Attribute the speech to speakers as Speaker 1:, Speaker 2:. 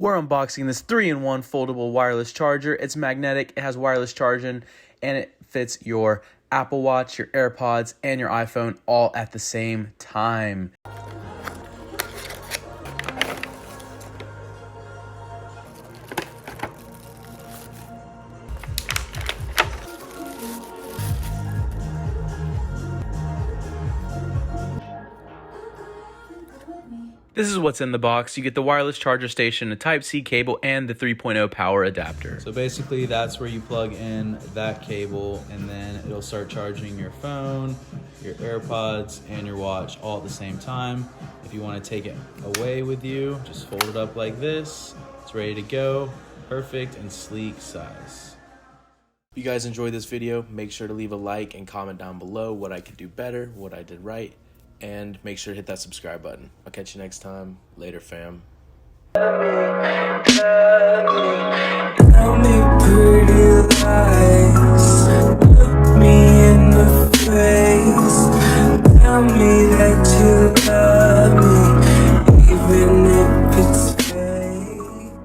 Speaker 1: We're unboxing this 3-in-1 foldable wireless charger. It's magnetic, it has wireless charging, and it fits your Apple Watch, your AirPods, and your iPhone all at the same time. This is what's in the box. You get the wireless charger station, a Type-C cable, and the 3.0 power adapter.
Speaker 2: So basically that's where you plug in that cable and then it'll start charging your phone, your AirPods, and your watch all at the same time. If you want to take it away with you, just fold it up like this. It's ready to go. Perfect and sleek size.
Speaker 3: If you guys enjoyed this video, make sure to leave a like and comment down below what I could do better, what I did right, and make sure to hit that subscribe button. I'll catch you next time. Later, fam.